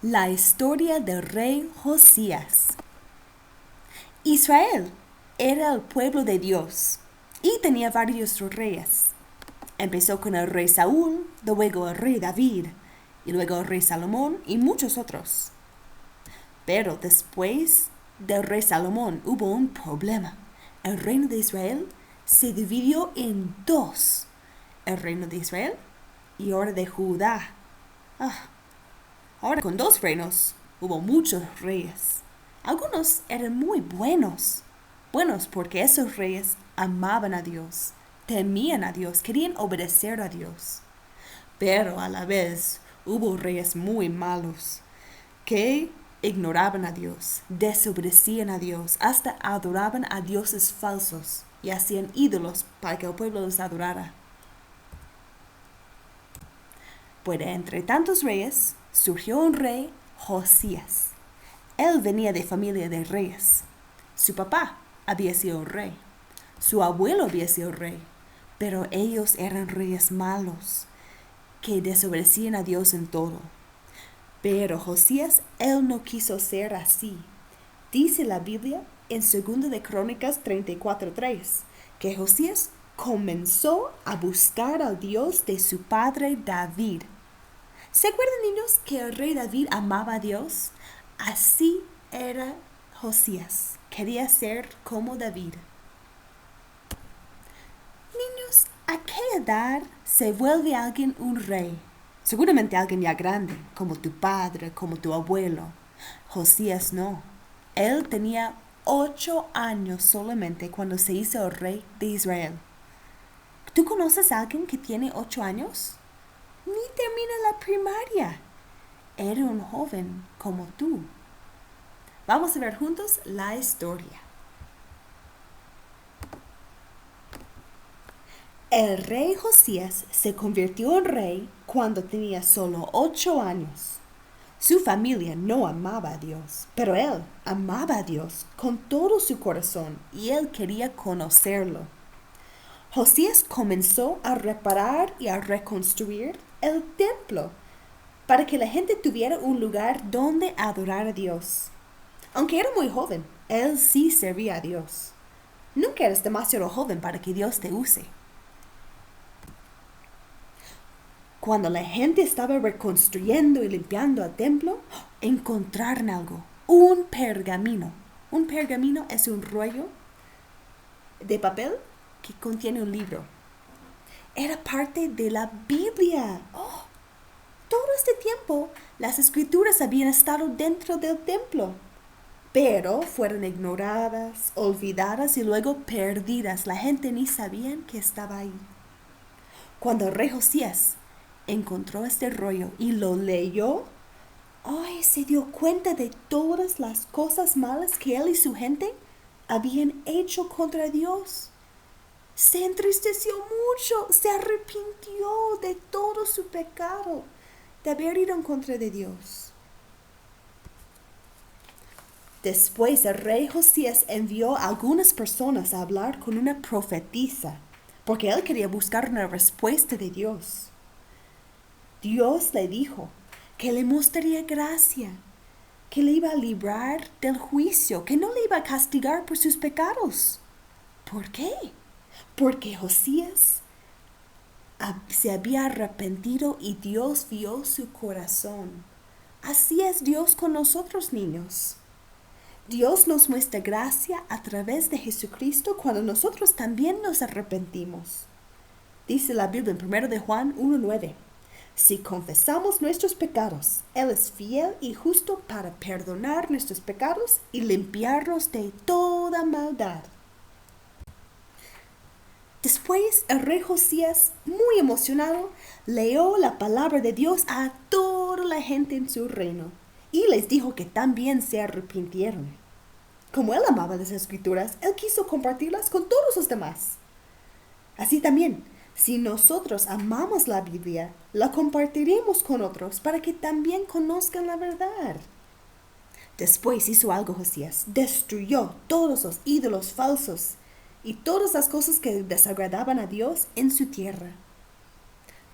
La historia del rey Josías. Israel era el pueblo de Dios y tenía varios reyes. Empezó con el rey Saúl, luego el rey David, y luego el rey Salomón y muchos otros. Pero después del rey Salomón hubo un problema. El reino de Israel se dividió en dos. El reino de Israel y ahora de Judá. Ahora con dos reinos hubo muchos reyes. Algunos eran muy buenos. Buenos porque esos reyes amaban a Dios, temían a Dios, querían obedecer a Dios. Pero a la vez hubo reyes muy malos que ignoraban a Dios, desobedecían a Dios, hasta adoraban a dioses falsos y hacían ídolos para que el pueblo los adorara. Pues entre tantos reyes surgió un rey, Josías. Él venía de familia de reyes. Su papá había sido rey. Su abuelo había sido rey. Pero ellos eran reyes malos, que desobedecían a Dios en todo. Pero Josías, él no quiso ser así. Dice la Biblia en 2 de Crónicas 34:3 que Josías comenzó a buscar al Dios de su padre David. ¿Se acuerdan, niños, que el rey David amaba a Dios? Así era Josías. Quería ser como David. Niños, ¿a qué edad se vuelve alguien un rey? Seguramente alguien ya grande, como tu padre, como tu abuelo. Josías no. Él tenía 8 años solamente cuando se hizo el rey de Israel. ¿Tú conoces a alguien que tiene 8 años? Ni termina la primaria. Era un joven como tú. Vamos a ver juntos la historia. El rey Josías se convirtió en rey cuando tenía solo 8 años. Su familia no amaba a Dios, pero él amaba a Dios con todo su corazón y él quería conocerlo. Josías comenzó a reparar y a reconstruir el templo para que la gente tuviera un lugar donde adorar a Dios. Aunque era muy joven, él sí servía a Dios. Nunca eres demasiado joven para que Dios te use. Cuando la gente estaba reconstruyendo y limpiando el templo, encontraron algo, un pergamino. Un pergamino es un rollo de papel que contiene un libro. Era parte de la Biblia. Todo este tiempo las escrituras habían estado dentro del templo, pero fueron ignoradas, olvidadas y luego perdidas. La gente ni sabía que estaba ahí. Cuando el rey Josías encontró este rollo y lo leyó, se dio cuenta de todas las cosas malas que él y su gente habían hecho contra Dios. Se entristeció mucho, se arrepintió de todo su pecado, de haber ido en contra de Dios. Después el rey Josías envió a algunas personas a hablar con una profetisa, porque él quería buscar una respuesta de Dios. Dios le dijo que le mostraría gracia, que le iba a librar del juicio, que no le iba a castigar por sus pecados. ¿Por qué? Porque Josías se había arrepentido y Dios vio su corazón. Así es Dios con nosotros, niños. Dios nos muestra gracia a través de Jesucristo cuando nosotros también nos arrepentimos. Dice la Biblia en 1 de Juan 1:9. Si confesamos nuestros pecados, Él es fiel y justo para perdonar nuestros pecados y limpiarnos de toda maldad. Después el rey Josías, muy emocionado, leyó la palabra de Dios a toda la gente en su reino y les dijo que también se arrepintieron. Como él amaba las escrituras, él quiso compartirlas con todos los demás. Así también, si nosotros amamos la Biblia, la compartiremos con otros para que también conozcan la verdad. Después hizo algo Josías, destruyó todos los ídolos falsos y todas las cosas que desagradaban a Dios en su tierra.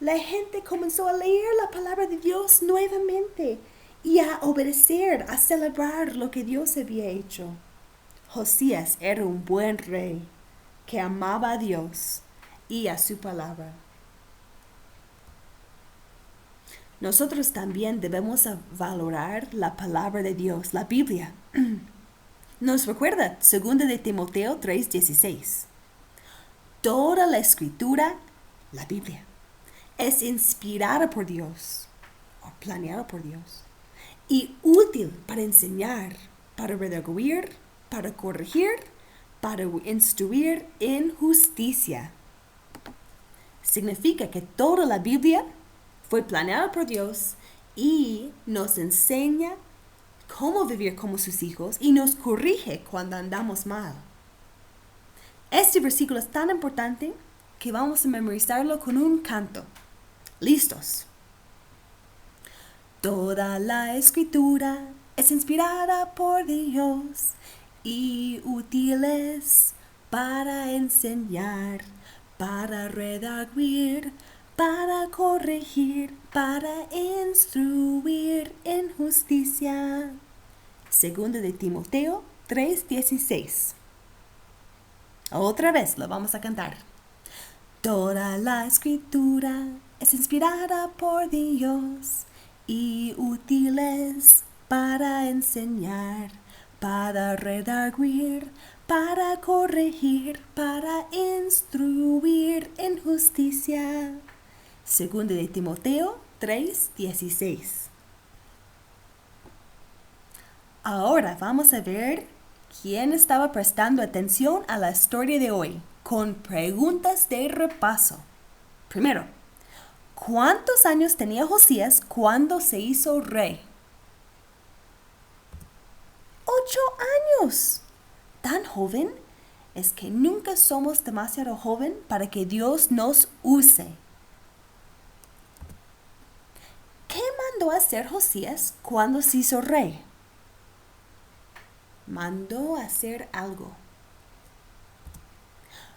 La gente comenzó a leer la palabra de Dios nuevamente y a obedecer, a celebrar lo que Dios había hecho. Josías era un buen rey que amaba a Dios y a su palabra. Nosotros también debemos valorar la palabra de Dios, la Biblia. Nos recuerda 2 de Timoteo 3:16. Toda la escritura, la Biblia, es inspirada por Dios o planeada por Dios y útil para enseñar, para redarguir, para corregir, para instruir en justicia. Significa que toda la Biblia fue planeada por Dios y nos enseña cómo vivir como sus hijos y nos corrige cuando andamos mal. Este versículo es tan importante que vamos a memorizarlo con un canto. ¿Listos? Toda la escritura es inspirada por Dios y útil es para enseñar, para redarguir, para corregir, para instruir en justicia. 2 de Timoteo 3:16. Otra vez lo vamos a cantar. Toda la escritura es inspirada por Dios y útil es para enseñar, para redarguir, para corregir, para instruir en justicia. 2 de Timoteo 3:16. Ahora vamos a ver quién estaba prestando atención a la historia de hoy, con preguntas de repaso. Primero, ¿cuántos años tenía Josías cuando se hizo rey? 8 años. ¿Tan joven? Es que nunca somos demasiado joven para que Dios nos use. ¿Qué mandó hacer Josías cuando se hizo rey? Mandó hacer algo.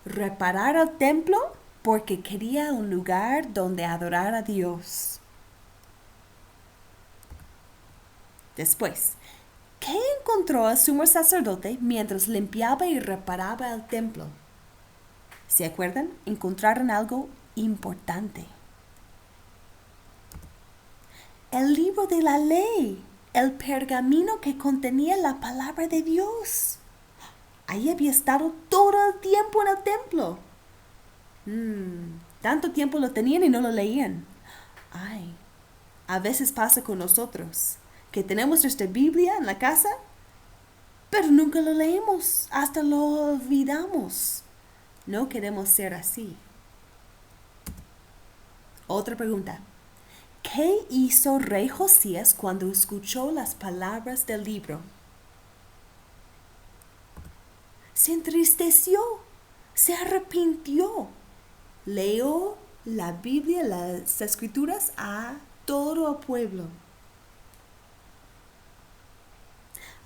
Reparar el templo porque quería un lugar donde adorar a Dios. Después, ¿qué encontró el sumo sacerdote mientras limpiaba y reparaba el templo? ¿Se acuerdan? Encontraron algo importante. El libro de la ley, el pergamino que contenía la palabra de Dios. Ahí había estado todo el tiempo en el templo. Tanto tiempo lo tenían y no lo leían. Ay, a veces pasa con nosotros, que tenemos nuestra Biblia en la casa, pero nunca lo leemos, hasta lo olvidamos. No queremos ser así. Otra pregunta. ¿Qué hizo rey Josías cuando escuchó las palabras del libro? Se entristeció, se arrepintió. Leyó la Biblia, las escrituras a todo el pueblo.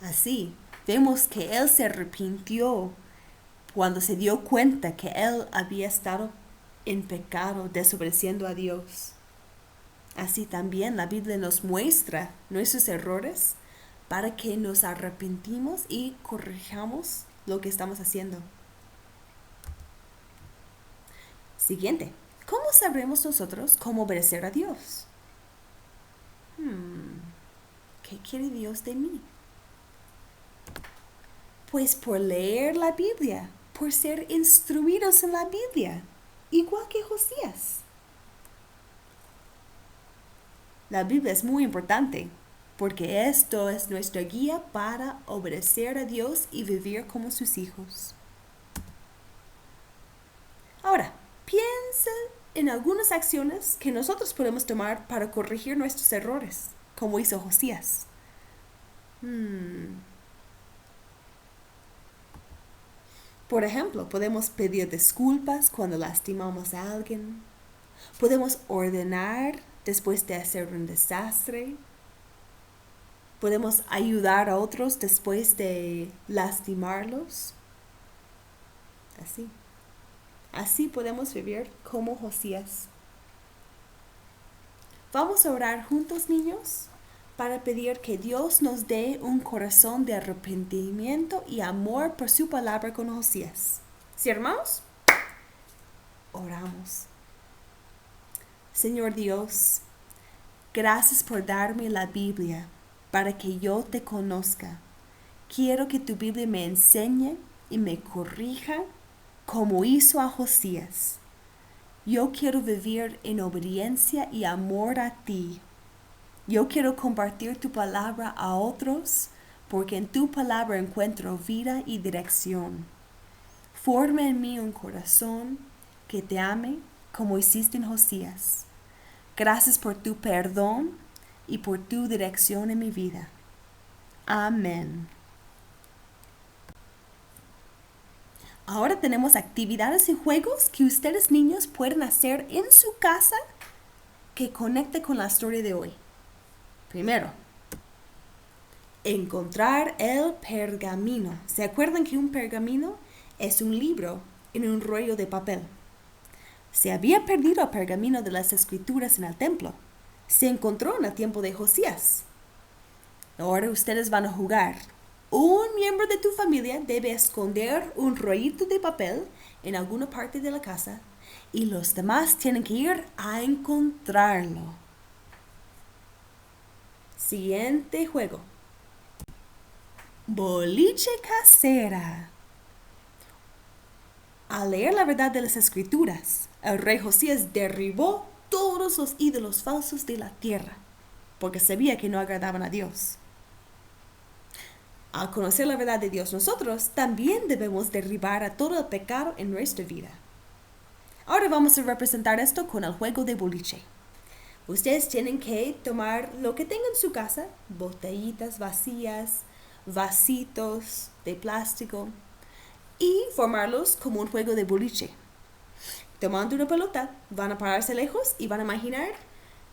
Así, vemos que él se arrepintió cuando se dio cuenta que él había estado en pecado, desobedeciendo a Dios. Así también la Biblia nos muestra nuestros errores para que nos arrepentimos y corrijamos lo que estamos haciendo. Siguiente. ¿Cómo sabremos nosotros cómo obedecer a Dios? ¿Qué quiere Dios de mí? Pues por leer la Biblia, por ser instruidos en la Biblia, igual que Josías. La Biblia es muy importante porque esto es nuestra guía para obedecer a Dios y vivir como sus hijos. Ahora, piensa en algunas acciones que nosotros podemos tomar para corregir nuestros errores, como hizo Josías. Por ejemplo, podemos pedir disculpas cuando lastimamos a alguien. Podemos ordenar después de hacer un desastre. Podemos ayudar a otros después de lastimarlos. Así podemos vivir como Josías. Vamos a orar juntos, niños, para pedir que Dios nos dé un corazón de arrepentimiento y amor por su palabra con Josías. ¿Sí, hermanos? Oramos. Señor Dios, gracias por darme la Biblia para que yo te conozca. Quiero que tu Biblia me enseñe y me corrija como hizo a Josías. Yo quiero vivir en obediencia y amor a ti. Yo quiero compartir tu palabra a otros porque en tu palabra encuentro vida y dirección. Forma en mí un corazón que te ame como hiciste en Josías. Gracias por tu perdón y por tu dirección en mi vida. Amén. Ahora tenemos actividades y juegos que ustedes niños pueden hacer en su casa que conecte con la historia de hoy. Primero, encontrar el pergamino. ¿Se acuerdan que un pergamino es un libro en un rollo de papel? Se había perdido el pergamino de las escrituras en el templo. Se encontró en el tiempo de Josías. Ahora ustedes van a jugar. Un miembro de tu familia debe esconder un rollito de papel en alguna parte de la casa y los demás tienen que ir a encontrarlo. Siguiente juego. Boliche casera. Al leer la verdad de las escrituras, el rey Josías derribó todos los ídolos falsos de la tierra, porque sabía que no agradaban a Dios. Al conocer la verdad de Dios, nosotros también debemos derribar a todo el pecado en nuestra vida. Ahora vamos a representar esto con el juego de boliche. Ustedes tienen que tomar lo que tengan en su casa, botellitas vacías, vasitos de plástico, y formarlos como un juego de boliche. Tomando una pelota, van a pararse lejos y van a imaginar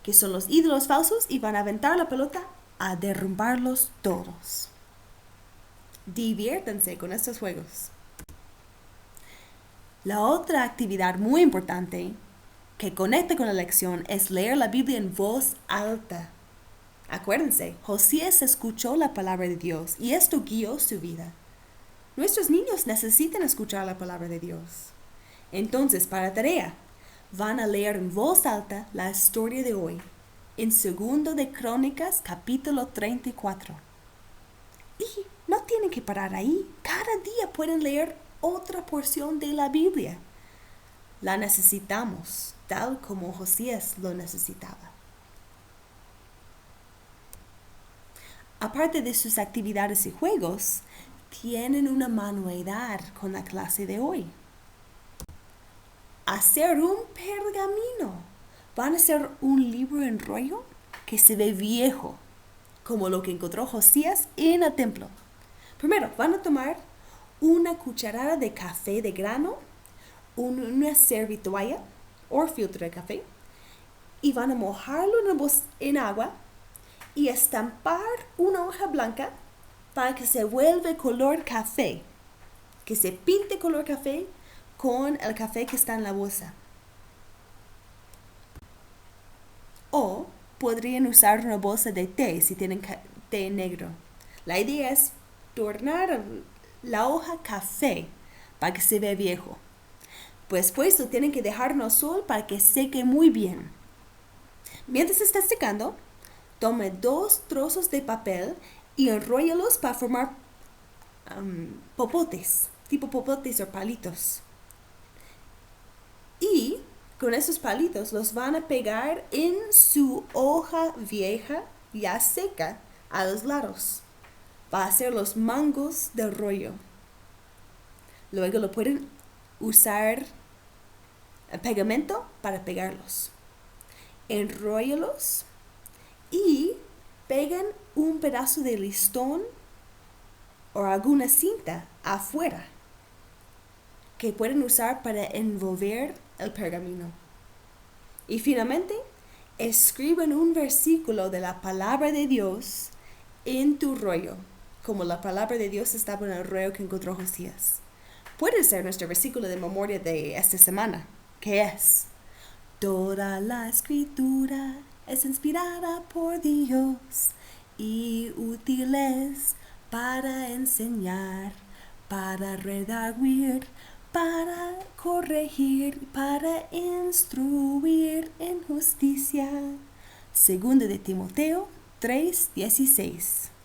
que son los ídolos falsos y van a aventar la pelota a derrumbarlos todos. Diviértanse con estos juegos. La otra actividad muy importante que conecta con la lección es leer la Biblia en voz alta. Acuérdense, Josías escuchó la palabra de Dios y esto guió su vida. Nuestros niños necesitan escuchar la palabra de Dios. Entonces, para tarea, van a leer en voz alta la historia de hoy, en 2 de Crónicas, capítulo 34. Y no tienen que parar ahí. Cada día pueden leer otra porción de la Biblia. La necesitamos, tal como Josías lo necesitaba. Aparte de sus actividades y juegos, tienen una manualidad con la clase de hoy. Hacer un pergamino. Van a hacer un libro en rollo que se ve viejo, como lo que encontró Josías en el templo. Primero, van a tomar una cucharada de café de grano, una servitoalla o filtro de café, y van a mojarlo en agua y estampar una hoja blanca para que se vuelva color café, que se pinte color café con el café que está en la bolsa. O podrían usar una bolsa de té si tienen té negro. La idea es tornar la hoja café para que se vea viejo. Pues lo tienen que dejar en el sol para que seque muy bien. Mientras está secando, tome 2 trozos de papel y enróllalos para formar popotes, tipo popotes o palitos. Y con esos palitos los van a pegar en su hoja vieja ya seca a los lados. Va a ser los mangos del rollo. Luego lo pueden usar pegamento para pegarlos. Enróllalos y pegan un pedazo de listón o alguna cinta afuera que pueden usar para envolver el pergamino. Y finalmente, escriben un versículo de la palabra de Dios en tu rollo, como la palabra de Dios estaba en el rollo que encontró Josías. Puede ser nuestro versículo de memoria de esta semana, que es: toda la escritura es inspirada por Dios y útiles para enseñar, para redarguir, para corregir, para instruir en justicia. Segundo de Timoteo 3:16.